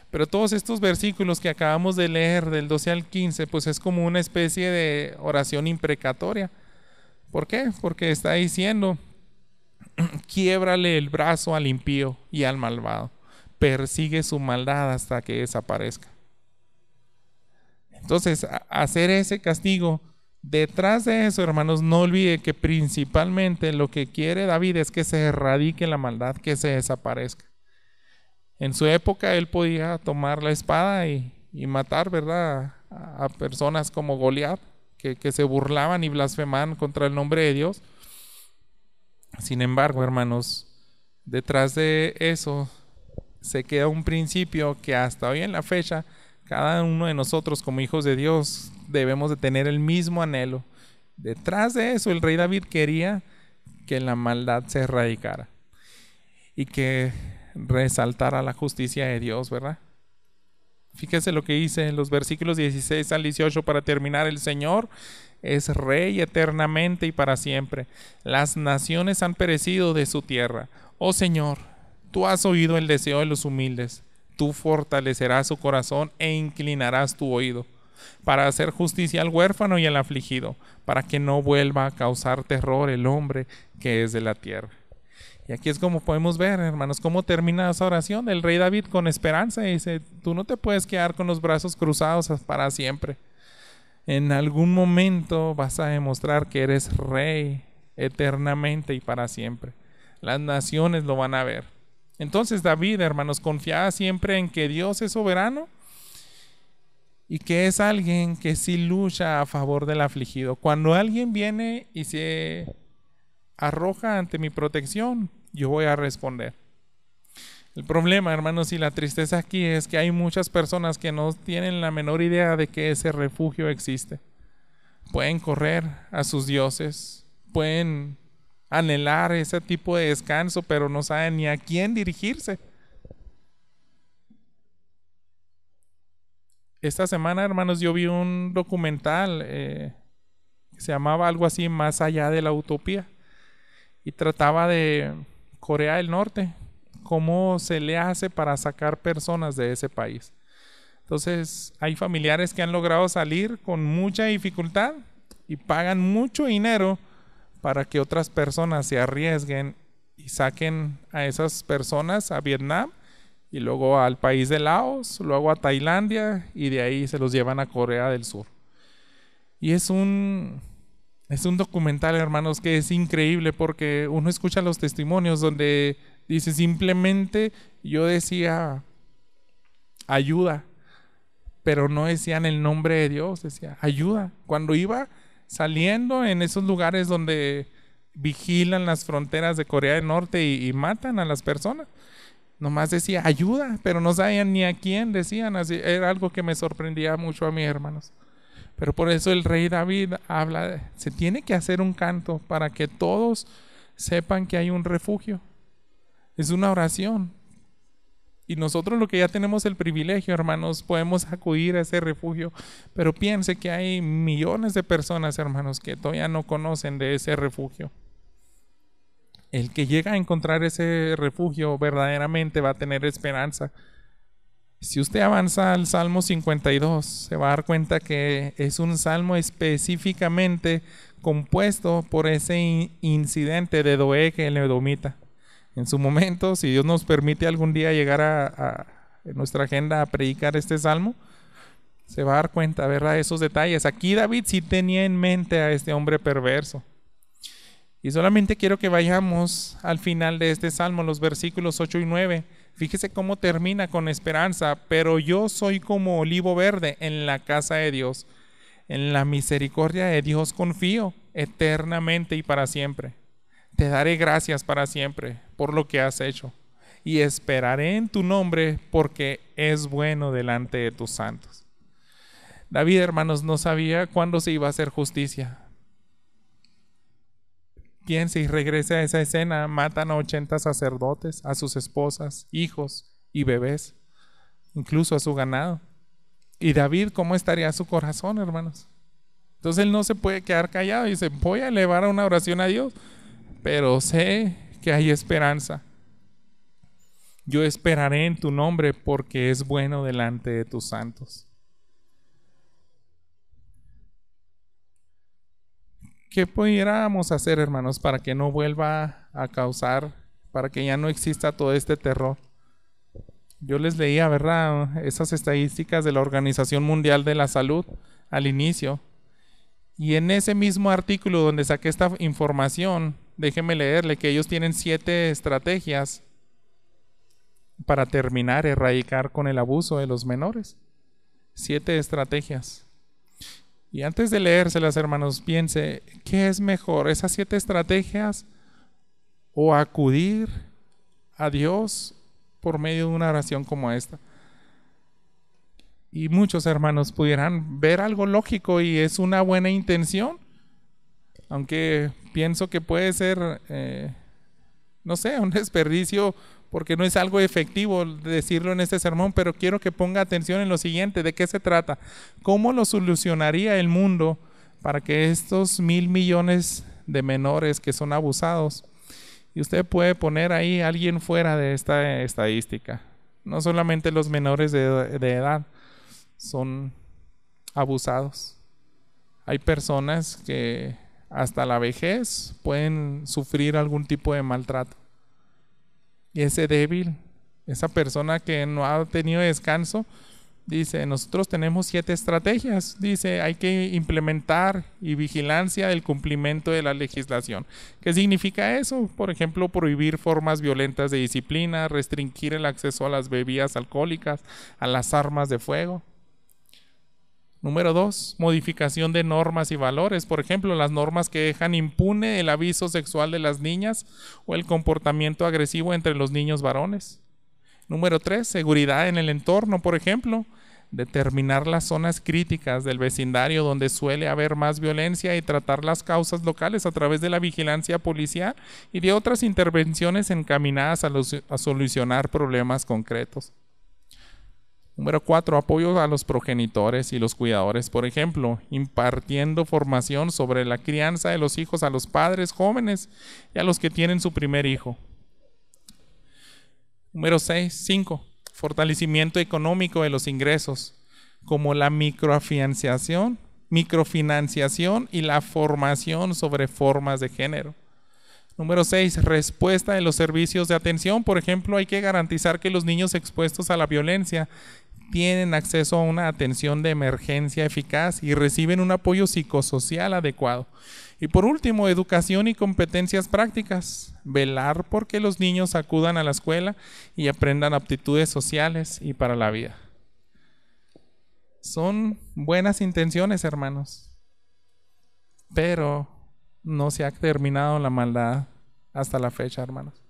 Pero todos estos versículos que acabamos de leer del 12 al 15, pues es como una especie de oración imprecatoria. ¿Por qué? Porque está diciendo, quiébrale el brazo al impío y al malvado, persigue su maldad hasta que desaparezca. Entonces, hacer ese castigo, detrás de eso, hermanos, no olvide que principalmente lo que quiere David es que se erradique la maldad, que se desaparezca. En su época él podía tomar la espada y matar, ¿verdad?, a personas como Goliat, que se burlaban y blasfemaban contra el nombre de Dios. Sin embargo, hermanos, detrás de eso se queda un principio que hasta hoy en la fecha cada uno de nosotros como hijos de Dios debemos de tener el mismo anhelo. Detrás de eso el rey David quería que la maldad se erradicara y que resaltara la justicia de Dios, ¿verdad? Fíjese lo que dice en los versículos 16 al 18 para terminar. El Señor es rey eternamente y para siempre. Las naciones han perecido de su tierra. Oh Señor, tú has oído el deseo de los humildes. Tú fortalecerás su corazón e inclinarás tu oído para hacer justicia al huérfano y al afligido, para que no vuelva a causar terror el hombre que es de la tierra. Y aquí es como podemos ver, hermanos, cómo termina esa oración del rey David con esperanza. Y dice, tú no te puedes quedar con los brazos cruzados para siempre. En algún momento vas a demostrar que eres rey eternamente y para siempre. Las naciones lo van a ver. Entonces David, hermanos, confiaba siempre en que Dios es soberano y que es alguien que sí lucha a favor del afligido. Cuando alguien viene y se arroja ante mi protección, yo voy a responder. El problema, hermanos, y la tristeza aquí es que hay muchas personas que no tienen la menor idea de que ese refugio existe. Pueden correr a sus dioses, pueden anhelar ese tipo de descanso, pero no saben ni a quién dirigirse. Esta semana, hermanos, yo vi un documental que se llamaba algo así, Más allá de la utopía, y trataba de Corea del Norte, cómo se le hace para sacar personas de ese país. Entonces, hay familiares que han logrado salir con mucha dificultad y pagan mucho dinero para que otras personas se arriesguen y saquen a esas personas a Vietnam y luego al país de Laos, luego a Tailandia y de ahí se los llevan a Corea del Sur. Y es un documental, hermanos, que es increíble porque uno escucha los testimonios donde dice simplemente yo decía ayuda, pero no decían el nombre de Dios, decía ayuda. Cuando iba saliendo en esos lugares donde vigilan las fronteras de Corea del Norte y matan a las personas, nomás decía ayuda, pero no sabían ni a quién decían. Así, era algo que me sorprendía mucho a mis hermanos. Pero por eso el rey David habla, se tiene que hacer un canto para que todos sepan que hay un refugio. Es una oración. Y nosotros lo que ya tenemos el privilegio, hermanos, podemos acudir a ese refugio. Pero piense que hay millones de personas, hermanos, que todavía no conocen de ese refugio. El que llega a encontrar ese refugio verdaderamente va a tener esperanza. Si usted avanza al Salmo 52, se va a dar cuenta que es un salmo específicamente compuesto por ese incidente de Doeg el edomita. En su momento, si Dios nos permite algún día llegar en nuestra agenda a predicar este salmo, se va a dar cuenta, ¿verdad?, esos detalles. Aquí David sí tenía en mente a este hombre perverso. Y solamente quiero que vayamos al final de este salmo, los versículos 8 y 9. Fíjese cómo termina con esperanza. Pero yo soy como olivo verde en la casa de Dios. En la misericordia de Dios confío eternamente y para siempre. Te daré gracias para siempre por lo que has hecho. Y esperaré en tu nombre porque es bueno delante de tus santos. David, hermanos, no sabía cuándo se iba a hacer justicia. Piense y regrese a esa escena. Matan a 80 sacerdotes, a sus esposas, hijos y bebés, incluso a su ganado. Y David, ¿cómo estaría su corazón, hermanos? Entonces él no se puede quedar callado y dice, voy a elevar una oración a Dios, pero sé que hay esperanza. Yo esperaré en tu nombre porque es bueno delante de tus santos. ¿Qué pudiéramos hacer, hermanos, para que no vuelva a causar, para que ya no exista todo este terror? Yo les leía, ¿verdad?, esas estadísticas de la Organización Mundial de la Salud al inicio. Y en ese mismo artículo donde saqué esta información, déjenme leerle que ellos tienen 7 estrategias para terminar, erradicar con el abuso de los menores. 7 estrategias. Y antes de leérselas, hermanos, piense, ¿qué es mejor? ¿Esas 7 estrategias o acudir a Dios por medio de una oración como esta? Y muchos hermanos pudieran ver algo lógico y es una buena intención, aunque pienso que puede ser, no sé, un desperdicio porque no es algo efectivo decirlo en este sermón, pero quiero que ponga atención en lo siguiente. ¿De qué se trata? ¿Cómo lo solucionaría el mundo para que estos 1,000 millones de menores que son abusados, y usted puede poner ahí a alguien fuera de esta estadística, no solamente los menores de edad son abusados, hay personas que hasta la vejez pueden sufrir algún tipo de maltrato. Y ese débil, esa persona que no ha tenido descanso, dice, nosotros tenemos 7 estrategias. Dice, hay que implementar y vigilancia del cumplimiento de la legislación. ¿Qué significa eso? Por ejemplo, prohibir formas violentas de disciplina, restringir el acceso a las bebidas alcohólicas, a las armas de fuego. Número 2, modificación de normas y valores. Por ejemplo, las normas que dejan impune el abuso sexual de las niñas o el comportamiento agresivo entre los niños varones. Número 3, seguridad en el entorno. Por ejemplo, determinar las zonas críticas del vecindario donde suele haber más violencia y tratar las causas locales a través de la vigilancia policial y de otras intervenciones encaminadas a solucionar problemas concretos. Número 4, apoyo a los progenitores y los cuidadores. Por ejemplo, impartiendo formación sobre la crianza de los hijos a los padres jóvenes y a los que tienen su primer hijo. Número 5, fortalecimiento económico de los ingresos, como la microfinanciación y la formación sobre formas de género. Número 6, respuesta de los servicios de atención. Por ejemplo, hay que garantizar que los niños expuestos a la violencia tienen acceso a una atención de emergencia eficaz y reciben un apoyo psicosocial adecuado. Y por último, educación y competencias prácticas. Velar por que los niños acudan a la escuela y aprendan aptitudes sociales y para la vida. Son buenas intenciones, hermanos, pero no se ha terminado la maldad hasta la fecha, hermanos.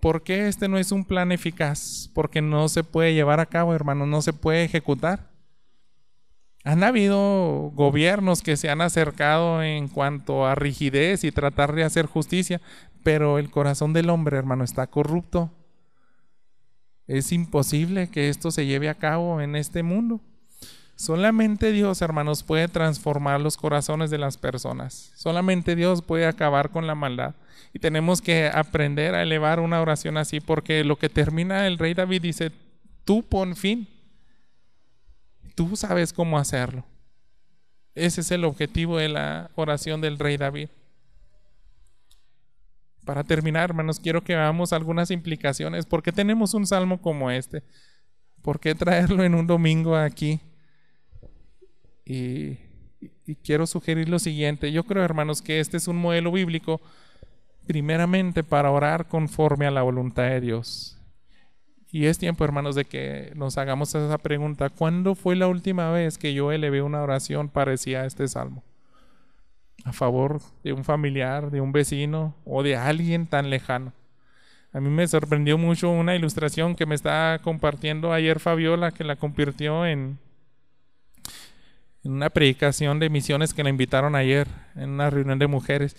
¿Por qué este no es un plan eficaz? Porque no se puede llevar a cabo, hermanos, no se puede ejecutar. Han habido gobiernos que se han acercado en cuanto a rigidez y tratar de hacer justicia, pero el corazón del hombre, hermano, está corrupto. Es imposible que esto se lleve a cabo en este mundo. Solamente Dios, hermanos, puede transformar los corazones de las personas. Solamente Dios puede acabar con la maldad. Y tenemos que aprender a elevar una oración así, porque lo que termina el rey David dice, tú pon fin. Tú sabes cómo hacerlo. Ese es el objetivo de la oración del rey David. Para terminar, hermanos, quiero que veamos algunas implicaciones. ¿Por qué tenemos un salmo como este? ¿Por qué traerlo en un domingo aquí? Y quiero sugerir lo siguiente. Yo creo, hermanos, que este es un modelo bíblico primeramente para orar conforme a la voluntad de Dios. Y es tiempo, hermanos, de que nos hagamos esa pregunta. ¿Cuándo fue la última vez que yo elevé una oración parecida a este salmo? A favor de un familiar, de un vecino o de alguien tan lejano. A mí me sorprendió mucho una ilustración que me está compartiendo ayer Fabiola, que la compartió en una predicación de misiones que la invitaron ayer en una reunión de mujeres,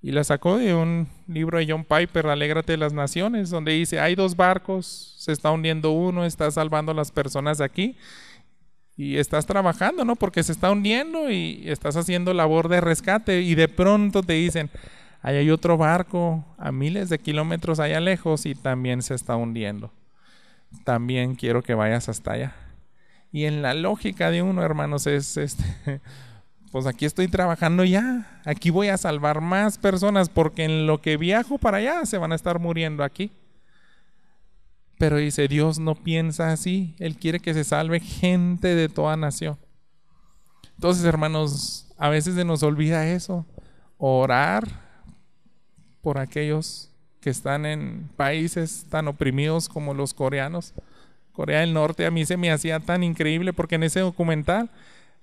y la sacó de un libro de John Piper, Alégrate de las Naciones, donde dice, hay 2 barcos, se está hundiendo uno, está salvando a las personas de aquí, y estás trabajando, ¿no? Porque se está hundiendo y estás haciendo labor de rescate y de pronto te dicen, ahí hay otro barco a miles de kilómetros allá lejos y también se está hundiendo. También quiero que vayas hasta allá. Y en la lógica de uno, hermanos, es pues aquí estoy trabajando ya, aquí voy a salvar más personas porque en lo que viajo para allá se van a estar muriendo aquí. Pero dice, Dios no piensa así, Él quiere que se salve gente de toda nación. Entonces, hermanos, a veces se nos olvida eso, orar por aquellos que están en países tan oprimidos como los coreanos. Corea del Norte a mí se me hacía tan increíble porque en ese documental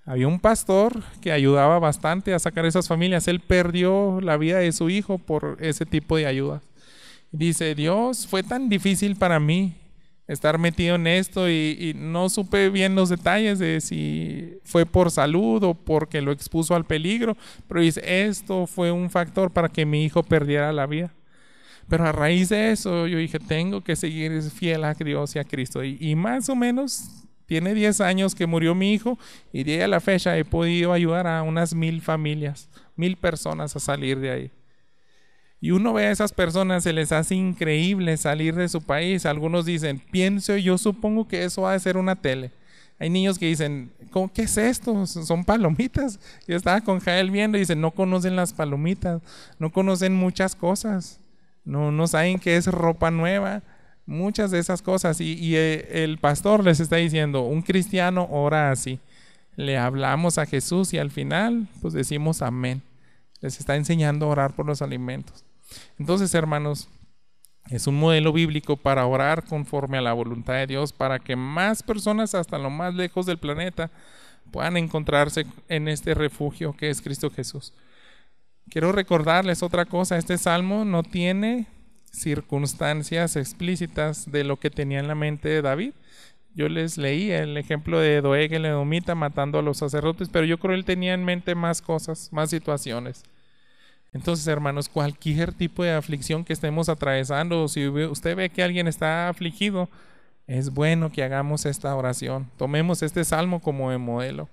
había un pastor que ayudaba bastante a sacar a esas familias. Él perdió la vida de su hijo por ese tipo de ayuda. Dice, Dios, fue tan difícil para mí estar metido en esto y no supe bien los detalles de si fue por salud o porque lo expuso al peligro, pero dice, esto fue un factor para que mi hijo perdiera la vida. Pero a raíz de eso yo dije, tengo que seguir fiel a Dios y a Cristo. Y más o menos tiene 10 años que murió mi hijo y de ahí a la fecha he podido ayudar a unas 1000 familias, 1000 personas a salir de ahí. Y uno ve a esas personas, se les hace increíble salir de su país. Algunos dicen, yo supongo que eso va a ser una tele. Hay niños que dicen, ¿qué es esto? Son palomitas. Yo estaba con Jael viendo y dicen, no conocen las palomitas, no conocen muchas cosas, no saben qué es ropa nueva, muchas de esas cosas. Y el pastor les está diciendo, un cristiano ora así. Le hablamos a Jesús y al final pues decimos amén. Les está enseñando a orar por los alimentos. Entonces, hermanos, es un modelo bíblico para orar conforme a la voluntad de Dios, para que más personas hasta lo más lejos del planeta puedan encontrarse en este refugio que es Cristo Jesús. Quiero recordarles otra cosa, este salmo no tiene circunstancias explícitas de lo que tenía en la mente de David. Yo les leí el ejemplo de Doeg el edomita matando a los sacerdotes, pero yo creo que él tenía en mente más cosas, más situaciones. Entonces, hermanos, cualquier tipo de aflicción que estemos atravesando, si usted ve que alguien está afligido, es bueno que hagamos esta oración. Tomemos este salmo como de modelo.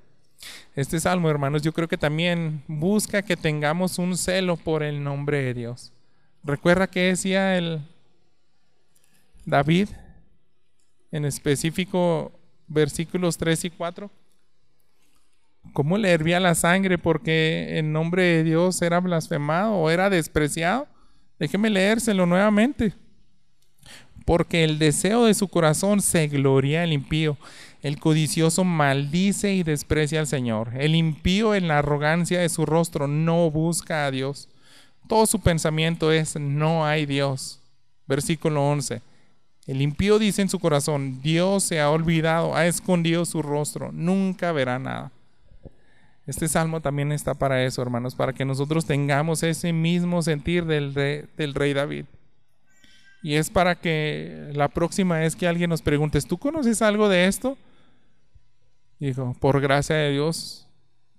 Este salmo, hermanos, yo creo que también busca que tengamos un celo por el nombre de Dios. ¿Recuerda qué decía el David? En específico, versículos 3 y 4. ¿Cómo le hervía la sangre porque en nombre de Dios era blasfemado o era despreciado? Déjeme leérselo nuevamente. Porque el deseo de su corazón se gloria el impío. El codicioso maldice y desprecia al Señor. El impío en la arrogancia de su rostro no busca a Dios. Todo su pensamiento es no hay Dios. Versículo 11. El impío dice en su corazón, Dios se ha olvidado, ha escondido su rostro, nunca verá nada. Este salmo también está para eso, hermanos, para que nosotros tengamos ese mismo sentir del rey David. Y es para que la próxima vez que alguien nos pregunte, ¿tú conoces algo de esto? Dijo, por gracia de Dios,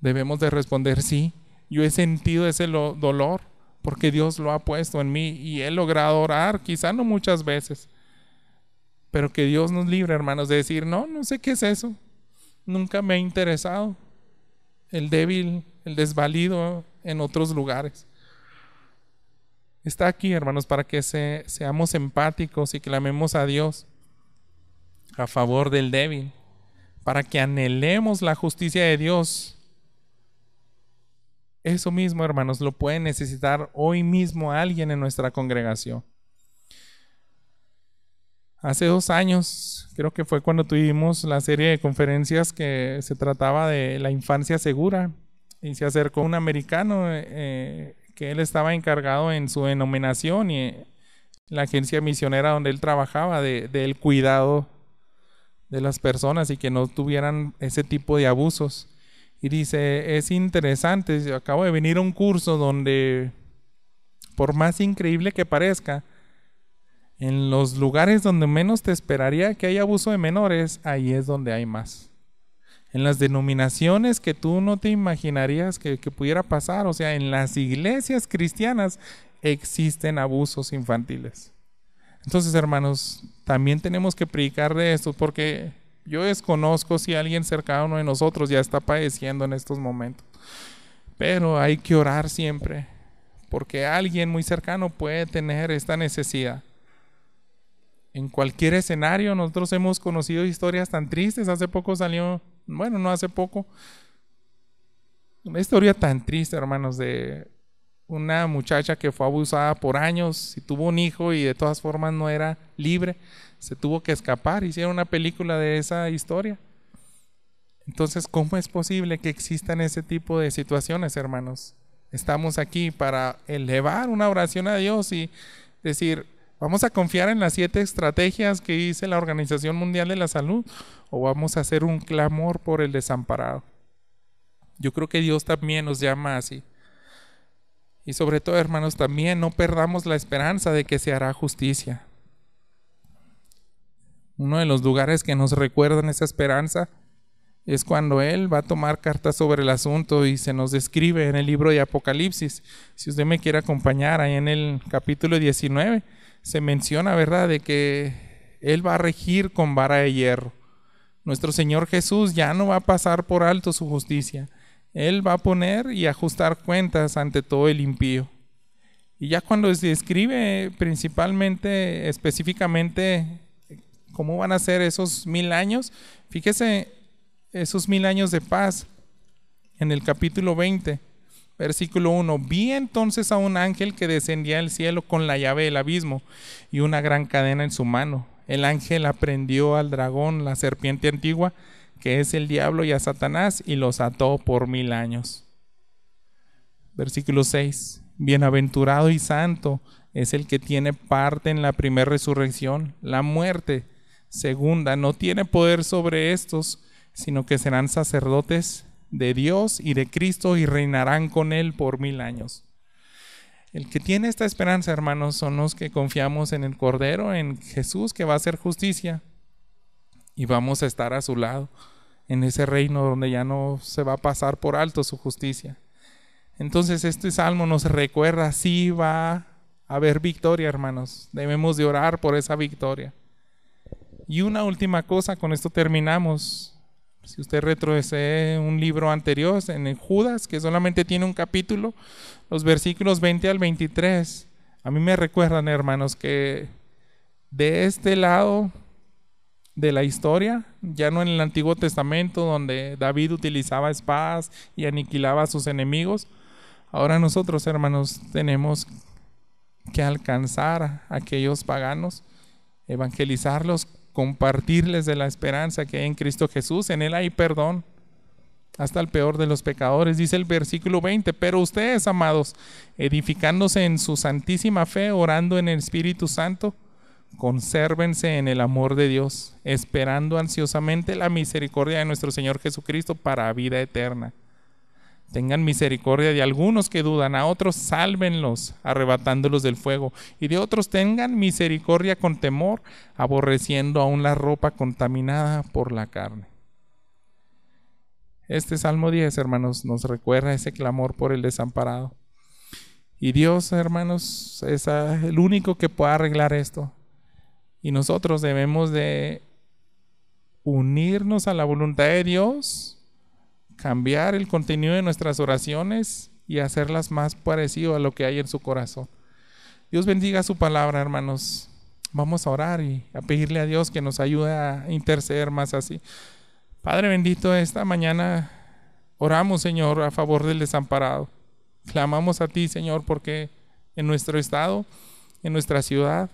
debemos de responder sí. Yo he sentido ese dolor porque Dios lo ha puesto en mí y he logrado orar, quizá no muchas veces, pero que Dios nos libre, hermanos, de decir, no sé qué es eso, nunca me ha interesado. El débil, el desvalido en otros lugares. Está aquí, hermanos, para que seamos empáticos y clamemos a Dios a favor del débil, para que anhelemos la justicia de Dios. Eso mismo, hermanos, lo puede necesitar hoy mismo alguien en nuestra congregación. Hace 2 años, creo que fue cuando tuvimos la serie de conferencias que se trataba de la infancia segura, y se acercó un americano que él estaba encargado en su denominación y la agencia misionera donde él trabajaba del cuidado de las personas y que no tuvieran ese tipo de abusos. Y dice, es interesante, yo acabo de venir a un curso donde, por más increíble que parezca, en los lugares donde menos te esperaría que haya abuso de menores, ahí es donde hay más. En las denominaciones que tú no te imaginarías que pudiera pasar, o sea, en las iglesias cristianas existen abusos infantiles. Entonces, hermanos, también tenemos que predicar de esto porque Yo desconozco si alguien cercano de nosotros ya está padeciendo en estos momentos. Pero hay que orar siempre, porque alguien muy cercano puede tener esta necesidad. En cualquier escenario, nosotros hemos conocido historias tan tristes. Hace poco salió, bueno, no hace poco, una historia tan triste, hermanos, de una muchacha que fue abusada por años y tuvo un hijo y de todas formas no era libre. Se tuvo que escapar. Hicieron una película de esa historia. Entonces, ¿cómo es posible que existan ese tipo de situaciones, hermanos? Estamos aquí para elevar una oración a Dios y decir, ¿vamos a confiar en las 7 estrategias que dice la Organización Mundial de la Salud o vamos a hacer un clamor por el desamparado? Yo creo que Dios también nos llama así. Y sobre todo, hermanos, también no perdamos la esperanza de que se hará justicia. Uno de los lugares que nos recuerdan esa esperanza es cuando Él va a tomar cartas sobre el asunto y se nos describe en el libro de Apocalipsis. Si usted me quiere acompañar, ahí en el capítulo 19 se menciona, ¿verdad?, de que Él va a regir con vara de hierro. Nuestro Señor Jesús ya no va a pasar por alto su justicia. Él va a poner y ajustar cuentas ante todo el impío. Y ya cuando se describe principalmente, específicamente, cómo van a ser esos 1000 años, fíjese, esos 1000 años de paz, en el capítulo 20, versículo 1, vi entonces a un ángel que descendía del cielo con la llave del abismo y una gran cadena en su mano. El ángel aprendió al dragón, la serpiente antigua, que es el diablo, y a Satanás, y los ató por 1000 años. Versículo 6, bienaventurado y santo es el que tiene parte en la primera resurrección. La muerte segunda no tiene poder sobre estos, sino que serán sacerdotes de Dios y de Cristo y reinarán con Él por 1000 años. El que tiene esta esperanza, hermanos, son los que confiamos en el Cordero, en Jesús, que va a hacer justicia, y vamos a estar a su lado en ese reino donde ya no se va a pasar por alto su justicia. Entonces este salmo nos recuerda, sí va a haber victoria, hermanos. Debemos de orar por esa victoria. Y una última cosa, con esto terminamos. Si usted retrocede un libro anterior, en el Judas, que solamente tiene un capítulo, los versículos 20 al 23, a mí me recuerdan, hermanos, que de este lado de la historia, ya no en el Antiguo Testamento, donde David utilizaba espadas y aniquilaba a sus enemigos, ahora nosotros, hermanos, tenemos que alcanzar a aquellos paganos, evangelizarlos, compartirles de la esperanza que hay en Cristo Jesús. En Él hay perdón hasta el peor de los pecadores. Dice el versículo 20, pero ustedes, amados, edificándose en su santísima fe, orando en el Espíritu Santo, consérvense en el amor de Dios, esperando ansiosamente la misericordia de nuestro Señor Jesucristo para vida eterna. Tengan misericordia de algunos que dudan, a otros sálvenlos, arrebatándolos del fuego, y de otros tengan misericordia con temor, aborreciendo aún la ropa contaminada por la carne. Este Salmo 10, hermanos, nos recuerda ese clamor por el desamparado. Y Dios, hermanos, es el único que puede arreglar esto. Y nosotros debemos de unirnos a la voluntad de Dios, cambiar el contenido de nuestras oraciones y hacerlas más parecido a lo que hay en su corazón. Dios bendiga su palabra, hermanos. Vamos a orar y a pedirle a Dios que nos ayude a interceder más así. Padre bendito, esta mañana oramos, Señor, a favor del desamparado. Clamamos a ti, Señor, porque en nuestro estado, en nuestra ciudad,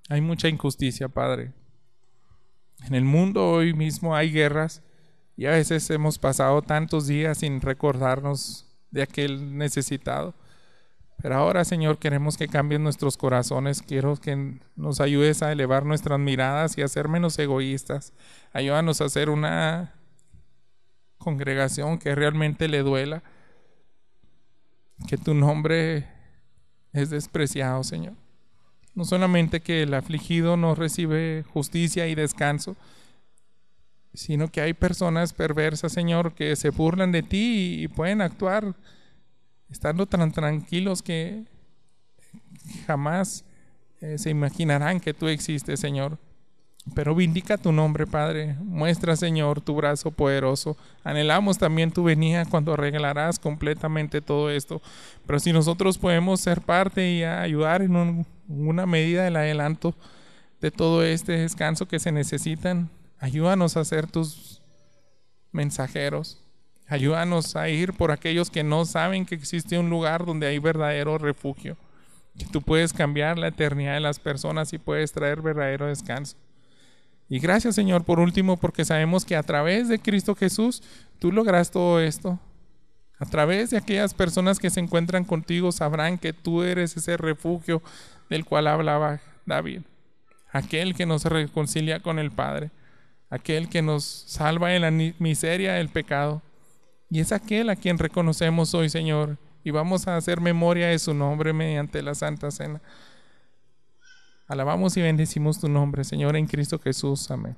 hay mucha injusticia, Padre. En el mundo hoy mismo hay guerras y a veces hemos pasado tantos días sin recordarnos de aquel necesitado. Pero ahora, Señor, queremos que cambien nuestros corazones. Quiero que nos ayudes a elevar nuestras miradas y a ser menos egoístas. Ayúdanos a hacer una congregación que realmente le duela que tu nombre es despreciado, Señor. No solamente que el afligido no recibe justicia y descanso, sino que hay personas perversas, Señor, que se burlan de ti y pueden actuar estando tan tranquilos que jamás se imaginarán que tú existes, Señor. Pero vindica tu nombre, Padre. Muestra, Señor, tu brazo poderoso. Anhelamos también tu venida cuando arreglarás completamente todo esto. Pero si nosotros podemos ser parte y ayudar en una medida del adelanto de todo este descanso que se necesitan, ayúdanos a ser tus mensajeros. Ayúdanos a ir por aquellos que no saben que existe un lugar donde hay verdadero refugio. Que tú puedes cambiar la eternidad de las personas y puedes traer verdadero descanso. Y gracias, Señor, por último, porque sabemos que a través de Cristo Jesús tú logras todo esto. A través de aquellas personas que se encuentran contigo sabrán que tú eres ese refugio del cual hablaba David. Aquel que nos reconcilia con el Padre. Aquel que nos salva de la miseria del pecado. Y es aquel a quien reconocemos hoy, Señor. Y vamos a hacer memoria de su nombre mediante la Santa Cena. Alabamos y bendecimos tu nombre, Señor, en Cristo Jesús. Amén.